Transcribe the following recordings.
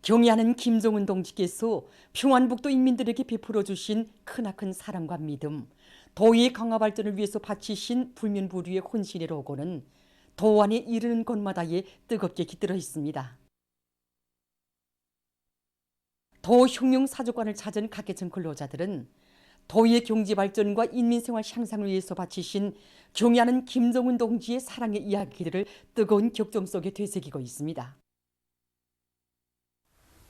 경애하는 김정은 동지께서 평안북도 인민들에게 베풀어 주신 크나큰 사랑과 믿음, 도의 강화 발전을 위해서 바치신 불면불위의 혼신의 로고는 도안에 이르는 곳마다에 뜨겁게 깃들어 있습니다. 도혁명사족관을 찾은 각계층 근로자들은 도의 경제 발전과 인민생활 향상을 위해서 바치신 경애하는 김정은 동지의 사랑의 이야기들을 뜨거운 격정 속에 되새기고 있습니다.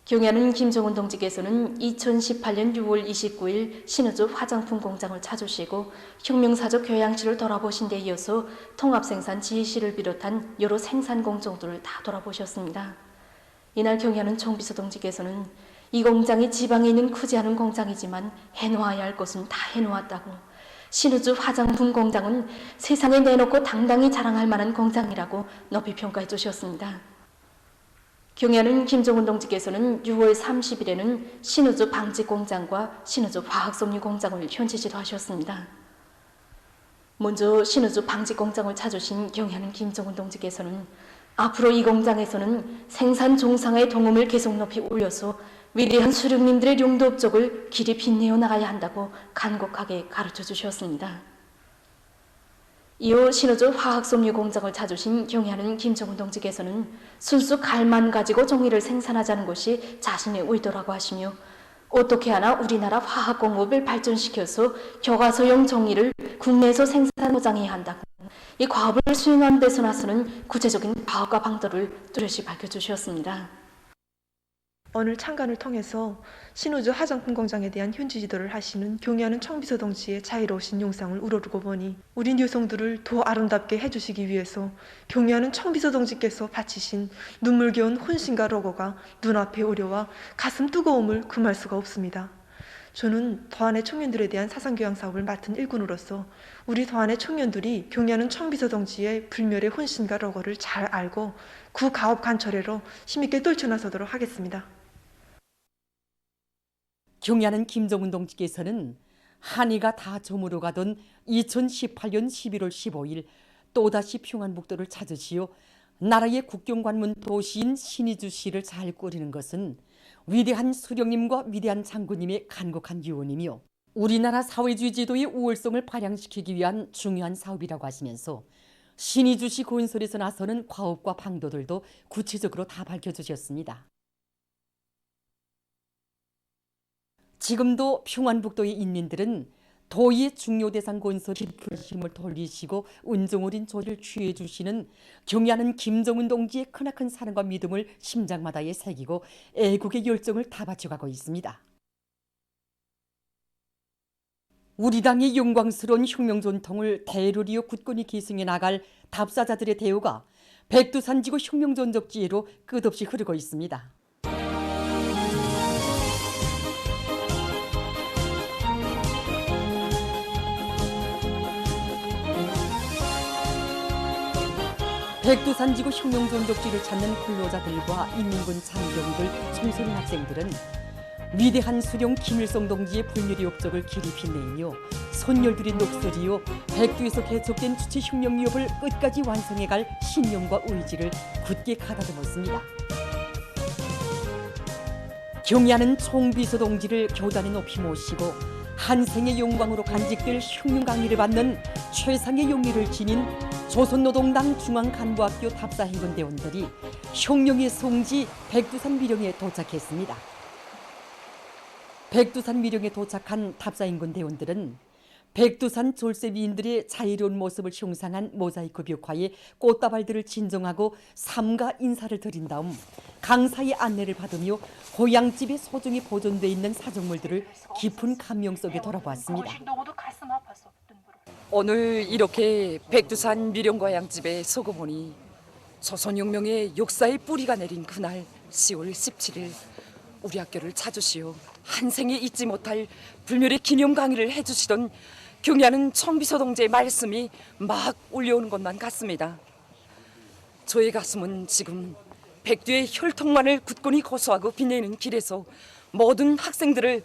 경애하는 김정은 동지께서는 2018년 6월 29일 신의주 화장품 공장을 찾으시고 혁명사적 교양실을 돌아보신 데 이어서 통합생산 지휘실을 비롯한 여러 생산 공정들을 다 돌아보셨습니다. 이날 경애하는 총비서 동지께서는 이 공장이 지방에 있는 크지 않은 공장이지만 해놓아야 할 것은 다 해놓았다고, 신의주 화장품 공장은 세상에 내놓고 당당히 자랑할 만한 공장이라고 높이 평가해 주셨습니다. 경애하는 김정은 동지께서는 6월 30일에는 신의주 방직공장과 신의주 화학섬유공장을 현지지도 하셨습니다. 먼저 신의주 방직공장을 찾으신 경애하는 김정은 동지께서는 앞으로 이 공장에서는 생산 종상의 동음을 계속 높이 올려서 위대한 수령님들의 용도 업적을 길이 빛내어 나가야 한다고 간곡하게 가르쳐 주셨습니다. 이후 신의주 화학섬유 공장을 찾으신 경애하는 김정은 동지께서는 순수 칼만 가지고 종이를 생산하자는 것이 자신의 의도라고 하시며, 어떻게 하나 우리나라 화학공업을 발전시켜서 교과서용 종이를 국내에서 생산 보장해야 한다고, 이 과업을 수행하는 데서 나서는 구체적인 과업과 방도를 뚜렷이 밝혀주셨습니다. 오늘 참관을 통해서 신의주 화장품 공장에 대한 현지 지도를 하시는 경애하는 총비서 동지의 자유로우신 용상을 우러르고 보니 우리 여성들을 더 아름답게 해주시기 위해서 경애하는 총비서 동지께서 바치신 눈물겨운 혼신과 로고가 눈앞에 오려와 가슴 뜨거움을 금할 수가 없습니다. 저는 더안의 청년들에 대한 사상교양 사업을 맡은 일꾼으로서 우리 더안의 청년들이 경애하는 총비서 동지의 불멸의 혼신과 로고를 잘 알고 구 가업 관철회로 힘있게 떨쳐나서도록 하겠습니다. 경애하는 김정은 동지께서는 한이가 다 저물어 가던 2018년 11월 15일 또다시 평안북도를 찾으시어 나라의 국경관문 도시인 신의주시를 잘 꾸리는 것은 위대한 수령님과 위대한 장군님의 간곡한 유언이며 우리나라 사회주의 제도의 우월성을 발양시키기 위한 중요한 사업이라고 하시면서 신의주시 건설에서 나서는 과업과 방도들도 구체적으로 다 밝혀주셨습니다. 지금도 평안북도의 인민들은 도의 중요 대상 건설 깊은 힘을 돌리시고 은종어린 조를 취해 주시는 경애하는 김정은 동지의 크나큰 사랑과 믿음을 심장마다에 새기고 애국의 열정을 다 바쳐가고 있습니다. 우리 당의 영광스러운 혁명 전통을 대를 이어 굳건히 계승해 나갈 답사자들의 대우가 백두산지구 혁명 전적 지혜로 끝없이 흐르고 있습니다. 백두산지구 혁명 전적지를 찾는 근로자들과 인민군 장병들, 청소년 학생들은 위대한 수령 김일성 동지의 불멸의 업적을 길이 빛내며 선열들의 녹슬이요 백두에서 개척된 주체 혁명 위협을 끝까지 완성해갈 신념과 의지를 굳게 가다듬었습니다. 경애하는 총비서 동지를 교단에 높이 모시고 한생의 영광으로 간직될 혁명 강의를 받는 최상의 용의를 지닌 조선노동당 중앙간부학교 답사행군 대원들이 혁명의 성지 백두산 미령에 도착했습니다. 백두산 미령에 도착한 답사행군 대원들은 백두산 졸세미인들의 자유로운 모습을 형상한 모자이크 벽화에 꽃다발들을 진정하고 삼가 인사를 드린 다음 강사의 안내를 받으며 고향집에 소중히 보존되어 있는 사정물들을 깊은 감명 속에 돌아보았습니다. 오늘 이렇게 백두산 미령고향집에 서고 보니 조선혁명의 역사의 뿌리가 내린 그날 10월 17일 우리 학교를 찾으시어 한생에 잊지 못할 불멸의 기념 강의를 해주시던 경애하는 총비서 동지의 말씀이 막 울려오는 것만 같습니다. 저의 가슴은 지금 백두의 혈통만을 굳건히 고수하고 빛내는 길에서 모든 학생들을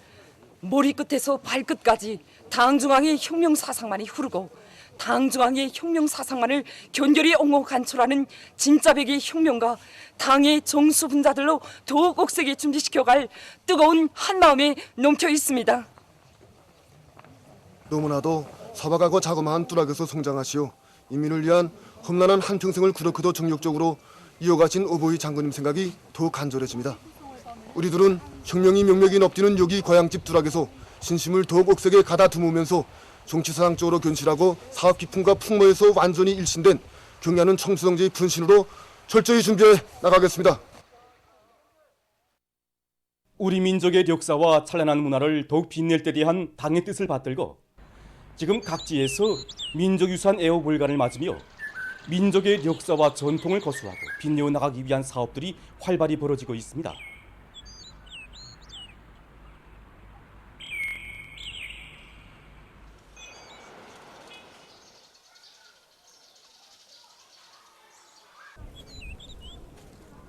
머리끝에서 발끝까지 당중앙의 혁명 사상만이 흐르고 당중앙의 혁명 사상만을 견결히 옹호 간철하는 진짜백의 혁명가 당의 정수 분자들로 더욱 억세게 준비시켜갈 뜨거운 한마음에 넘쳐 있습니다. 너무나도 사박하고 자그마한 뚜락에서 성장하시오 인민을 위한 험난한 한평생을 그렇게도 정력적으로 이어가신 어버이 장군님 생각이 더욱 간절해집니다. 우리들은 혁명이 명맥이 넘뛰는 여기 고향집 뚜락에서 신심을 더욱 억세게 가다듬으면서 정치사상적으로 견실하고 사업 기품과 풍모에서 완전히 일신된 경야는 청수동지의 분신으로 철저히 준비해 나가겠습니다. 우리 민족의 역사와 찬란한 문화를 더욱 빛낼 때 대한 당의 뜻을 받들고 지금 각지에서 민족유산 애호볼관을 맞으며 민족의 역사와 전통을 거수하고 빛내어 나가기 위한 사업들이 활발히 벌어지고 있습니다.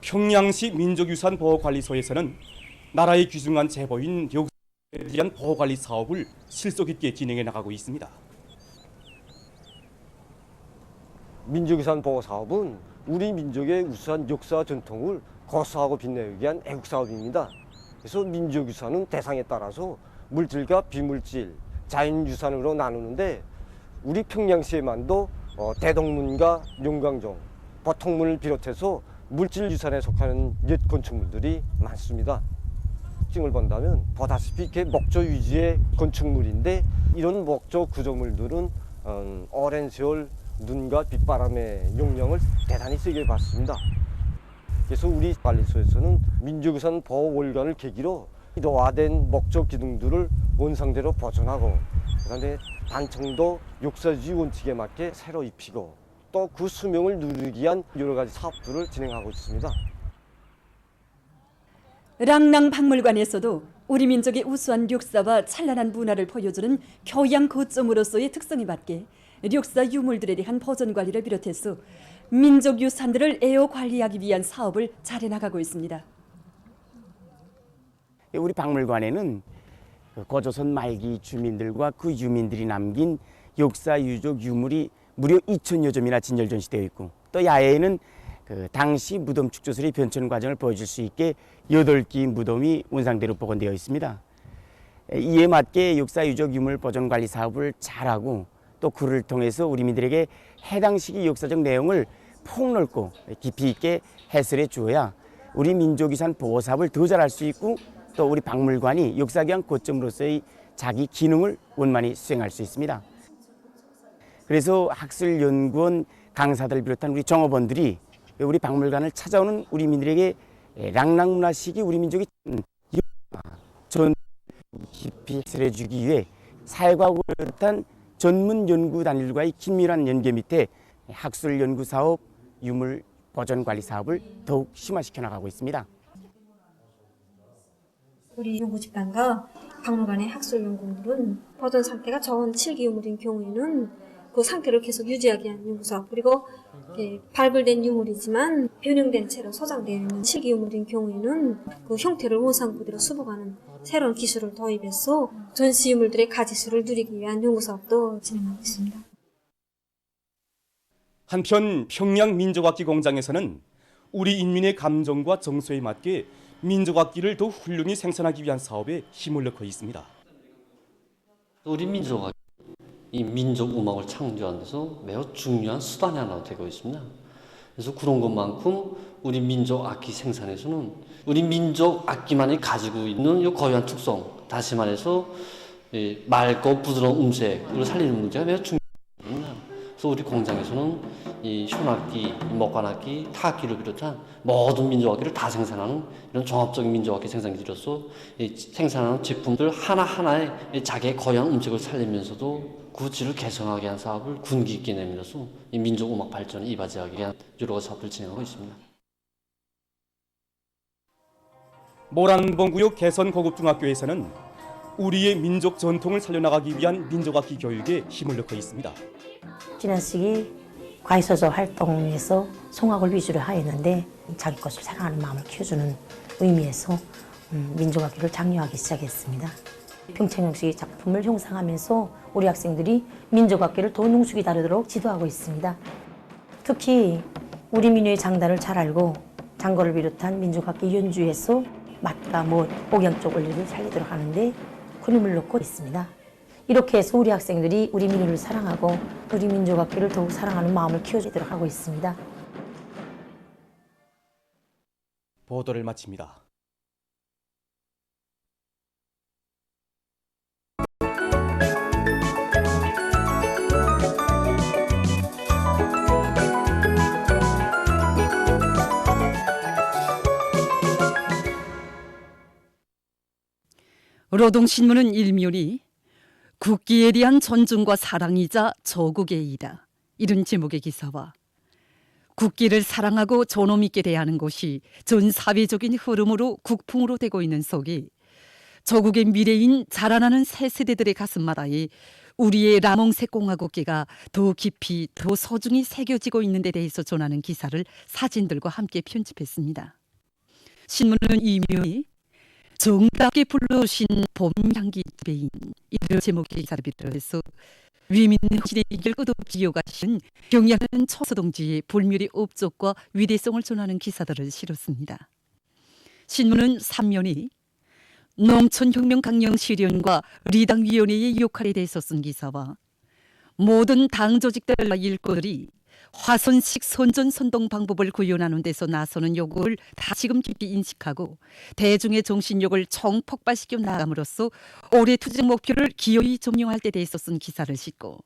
평양시 민족유산 보호관리소에서는 나라의 귀중한 제보인 역사에 대한 보호관리 사업을 실속 있게 진행해 나가고 있습니다. 민족유산 보호 사업은 우리 민족의 우수한 역사와 전통을 거수하고 빛내기 위한 애국 사업입니다. 그래서 민족유산은 대상에 따라서 물질과 비물질, 자연유산으로 나누는데 우리 평양시에만도 대동문과 용광종, 버통문을 비롯해서 물질 유산에 속하는 옛 건축물들이 많습니다. 특징을 본다면 보다시피 이렇게 목조 위주의 건축물인데 이런 목조 구조물들은 오랜 세월 눈과 빗바람의 용량을 대단히 세게 받습니다. 그래서 우리 관리소에서는 민족유산 보호 월간을 계기로 노화된 목조 기둥들을 원상대로 보존하고 그다음에 단청도 역사주의 원칙에 맞게 새로 입히고 또 그 수명을 누리기 위한 여러 가지 사업들을 진행하고 있습니다. 랑랑 박물관에서도 우리 민족의 우수한 역사와 찬란한 문화를 보여주는 교양 거점으로서의 특성에 맞게 역사 유물들에 대한 보존 관리를 비롯해서 민족 유산들을 애호 관리하기 위한 사업을 잘해 나가고 있습니다. 우리 박물관에는 고조선 말기 주민들과 그 유민들이 남긴 역사 유적 유물이 무려 2,000여 점이나 진열 전시되어 있고 또 야외에는 당시 무덤 축조설의 변천 과정을 보여줄 수 있게 8개의 무덤이 원상대로 복원되어 있습니다. 이에 맞게 역사 유적 유물 보존 관리 사업을 잘하고 또 그를 통해서 우리민들에게 해당 시기 역사적 내용을 폭넓고 깊이 있게 해설해 주어야 우리 민족유산 보호 사업을 더 잘할 수 있고 또 우리 박물관이 역사교양 거점으로서의 자기 기능을 원만히 수행할 수 있습니다. 그래서 학술연구원 강사들 비롯한 우리 종업원들이 우리 박물관을 찾아오는 우리민들에게 랑랑문화 시기 우리 민족의 전 깊이 해설해 주기 위해 사회과학을 비롯한 전문 연구 단위들과의 긴밀한 연계 밑에 학술연구 사업, 유물 보존 관리 사업을 더욱 심화시켜 나가고 있습니다. 우리 연구집단과 박물관의 학술연구원들은 보존 상태가 좋은 7기 유물인 경우에는 그 상태를 계속 유지하기 위한 연구사업 그리고 발굴된 유물이지만 변형된 채로 소장되어 있는 7기 유물인 경우에는 그 형태를 원상 그대로 수복하는 새로운 기술을 도입해서 전시 유물들의 가지수를 누리기 위한 연구사업도 진행하고 있습니다. 한편 평양 민족악기 공장에서는 우리 인민의 감정과 정서에 맞게 민족악기를 더 훌륭히 생산하기 위한 사업에 힘을 넣고 있습니다. 우리 민족악기 이 민족 음악을 창조하는 데서 매우 중요한 수단이 하나 되고 있습니다. 그래서 그런 것만큼 우리 민족 악기 생산에서는 우리 민족 악기만이 가지고 있는 이 고유한 특성, 다시 말해서 맑고 부드러운 음색을 살리는 문제가 매우 중요합니다. 그래서 우리 공장에서는 이 현악기, 목관악기, 타악기를 비롯한 모든 민족악기를 다 생산하는 이런 종합적인 민족악기 생산기로서 생산하는 제품들 하나하나에 자기의 고유한 음색을 살리면서도 그 질을 개선하게 한 사업을 군기 있게 내밀어서 이 민족 음악 발전에 이바지하기 위한 여러 가지 사업들을 진행하고 있습니다. 모란봉구역 개선고급중학교에서는 우리의 민족 전통을 살려나가기 위한 민족악기 교육에 힘을 넣고 있습니다. 지난 시기 과외소조 활동에서 성악을 위주로 하였는데 자기 것을 사랑하는 마음을 키워주는 의미에서 민족악기를 장려하기 시작했습니다. 평창형식 작품을 형성하면서 우리 학생들이 민족악기를 더 능숙히 다루도록 지도하고 있습니다. 특히 우리 민요의 장단을 잘 알고 장거를 비롯한 민족악기 연주에서 맛과 못, 복양 쪽 원리를 살리도록 하는데 큰 힘을 놓고 있습니다. 이렇게 해서 우리 학생들이 우리 민요를 사랑하고 우리 민족악기를 더욱 사랑하는 마음을 키워주도록 하고 있습니다. 보도를 마칩니다. 노동신문은 일면이 국기에 대한 존중과 사랑이자 조국의 일이다. 이런 제목의 기사와 국기를 사랑하고 존엄 있게 대하는 것이 전 사회적인 흐름으로 국풍으로 되고 있는 속에 조국의 미래인 자라나는 새 세대들의 가슴마다에 우리의 라몽색 공화국기가 더 깊이 더 소중히 새겨지고 있는 데 대해서 전하는 기사를 사진들과 함께 편집했습니다. 신문은 이면이 정답게 불러오신 봄향기 배인 이런 제목의 기사를 비롯해서 위민 헌신의 길 끝없이 이어가신 경의하는 초서동지의 불멸의 업적과 위대성을 전하는 기사들을 실었습니다. 신문은 3면이 농촌혁명 강령 실현과 리당위원회의 역할에 대해서 쓴 기사와 모든 당 조직들과 일꾼들이 화선식 선전 선동 방법을 구현하는 데서 나서는 요구를 다시금 깊이 인식하고 대중의 정신력을 총폭발시켜 나감으로써 올해 투쟁 목표를 기어이 점령할 때 대해서 쓴 기사를 싣고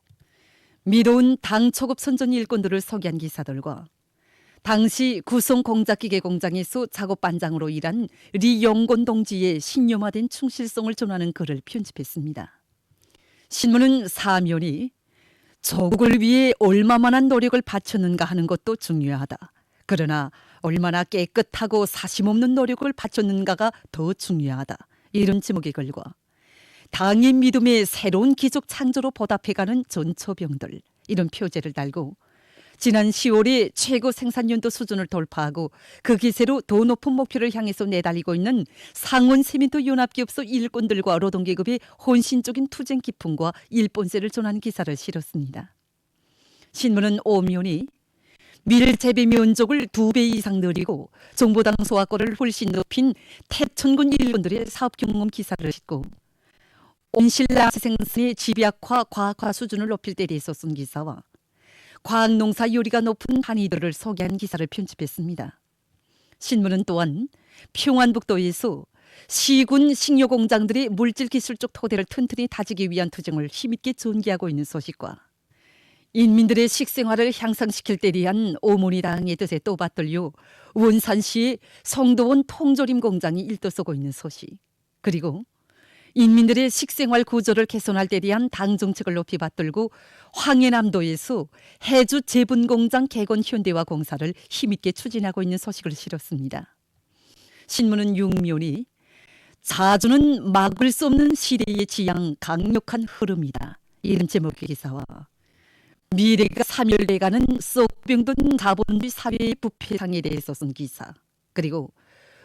미로운 당 초급 선전 일꾼들을 소개한 기사들과 당시 구성 공작기계 공장에서 작업반장으로 일한 리영곤 동지의 신념화된 충실성을 전하는 글을 편집했습니다. 신문은 사면이 조국을 위해 얼마만한 노력을 바쳤는가 하는 것도 중요하다. 그러나 얼마나 깨끗하고 사심없는 노력을 바쳤는가가 더 중요하다. 이런 제목의 글과 당의 믿음의 새로운 기적 창조로 보답해가는 전초병들 이런 표제를 달고 지난 10월에 최고 생산연도 수준을 돌파하고 그 기세로 더 높은 목표를 향해서 내달리고 있는 상원 세민도 연합기업소 일꾼들과 노동계급의 헌신적인 투쟁 기풍과 일본세를 전하는 기사를 실었습니다. 신문은 오면이 밀재배 면적을 2배 이상 늘리고 정보당 소화권을 훨씬 높인 태천군 일꾼들의 사업 경험 기사를 싣고 온실가스 생산의 집약화, 과학화 수준을 높일 때 대해서 쓴 기사와 과학농사 요리가 높은 한의들을 소개한 기사를 편집했습니다. 신문은 또한 평안북도에서 시군 식료공장들의 물질기술적 토대를 튼튼히 다지기 위한 투쟁을 힘있게 전개하고 있는 소식과 인민들의 식생활을 향상시킬 때 대한 오모니당의 뜻에 또 받들려 원산시의 성도원 통조림 공장이 일떠서고 있는 소식 그리고 인민들의 식생활 구조를 개선할 때 대한 당 정책을 높이 받들고 황해남도에서 해주 제분공장 개건 현대화 공사를 힘있게 추진하고 있는 소식을 실었습니다. 신문은 6면이 자주는 막을 수 없는 시대의 지향 강력한 흐름이다. 이런 제목의 기사와 미래가 사멸돼가는 썩병든 자본주의 사회의 부패상에 대해서 쓴 기사 그리고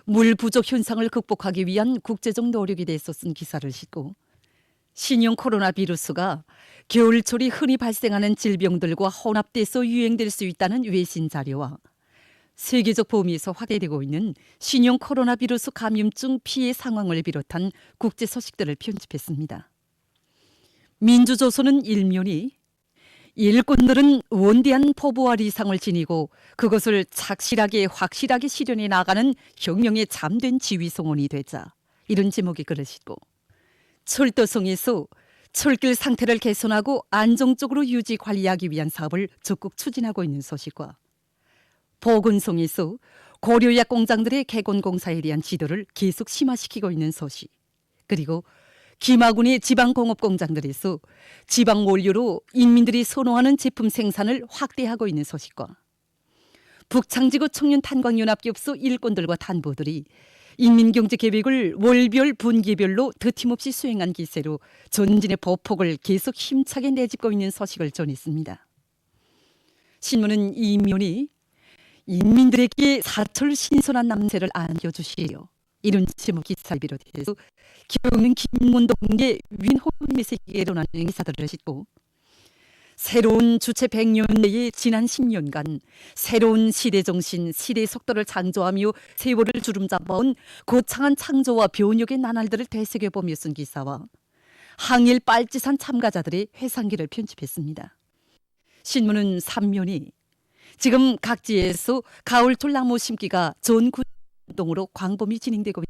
물 부족 현상을 극복하기 위한 국제적 노력에 대해서 쓴 기사를 싣고 신형 코로나 바이러스가 겨울철이 흔히 발생하는 질병들과 혼합돼서 유행될 수 있다는 외신 자료와 세계적 범위에서 확대되고 있는 신형 코로나 바이러스 감염증 피해 상황을 비롯한 국제 소식들을 편집했습니다. 민주조선은 일면이 일꾼들은 원대한 포부와 리상을 지니고 그것을 착실하게 확실하게 실현해 나가는 혁명의 잠든 지휘성원이 되자 이런 제목의 글을 싣고 철도성에서 철길 상태를 개선하고 안정적으로 유지 관리하기 위한 사업을 적극 추진하고 있는 소식과 보건성에서 고려약 공장들의 개건 공사에 대한 지도를 계속 심화시키고 있는 소식 그리고 김하군의 지방공업공장들에서 지방 원료로 인민들이 선호하는 제품 생산을 확대하고 있는 소식과 북창지구 청년탄광연합기업소 일꾼들과 탄부들이 인민경제계획을 월별 분기별로 더팀없이 수행한 기세로 전진의 보폭을 계속 힘차게 내짚고 있는 소식을 전했습니다. 신문은 이면이 인민들에게 사철 신선한 남세를 안겨주시오. 이런 제목 기사를 비롯해서 경영 김문동의 윈호미 세계로 나는 기사들을 싣고 새로운 주체 100년 내에 지난 10년간 새로운 시대정신, 시대의 속도를 창조하며 세월을 주름잡아온 거창한 창조와 변혁의 나날들을 되새겨보며 쓴 기사와 항일 빨치산 참가자들의 회상기를 편집했습니다. 신문은 3면이 지금 각지에서 가을톨 나무 심기가 전군동으로 광범위 진행되고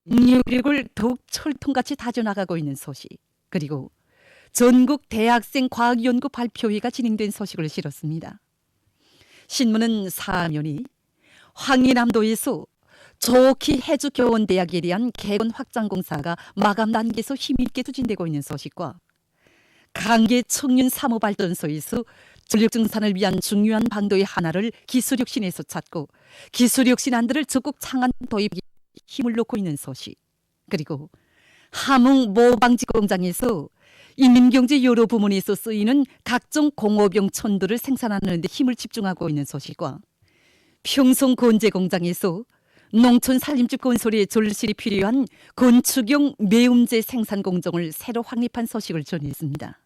능력을 더욱 철통같이 다져나가고 있는 소식, 그리고 전국 대학생 과학연구 발표회가 진행된 소식을 실었습니다. 신문은 4면이 황해남도에서 조기 해주교원대학에 대한 개건 확장 공사가 마감 단계에서 힘있게 추진되고 있는 소식과 강계 청년 사모발전소에서 전력증산을 위한 중요한 방도의 하나를 기술혁신에서 찾고 기술혁신안들을 적극 창안 도입에 힘을 놓고 있는 소식, 그리고 함흥 모방지 공장에서 인민경제 여러 부문에서 쓰이는 각종 공업용 천도를 생산하는 데 힘을 집중하고 있는 소식과 평성 건재 공장에서 농촌 살림집 건설에 절실히 필요한 건축용 매움제 생산 공정을 새로 확립한 소식을 전했습니다.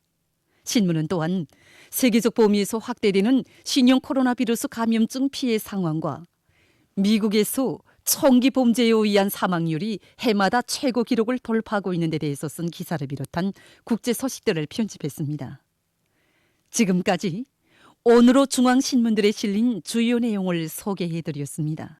신문은 또한 세계적 범위에서 확대되는 신형 코로나 비루스 감염증 피해 상황과 미국에서 총기 범죄에 의한 사망률이 해마다 최고 기록을 돌파하고 있는 데 대해서 쓴 기사를 비롯한 국제 소식들을 편집했습니다. 지금까지 오늘로 중앙신문들에 실린 주요 내용을 소개해드렸습니다.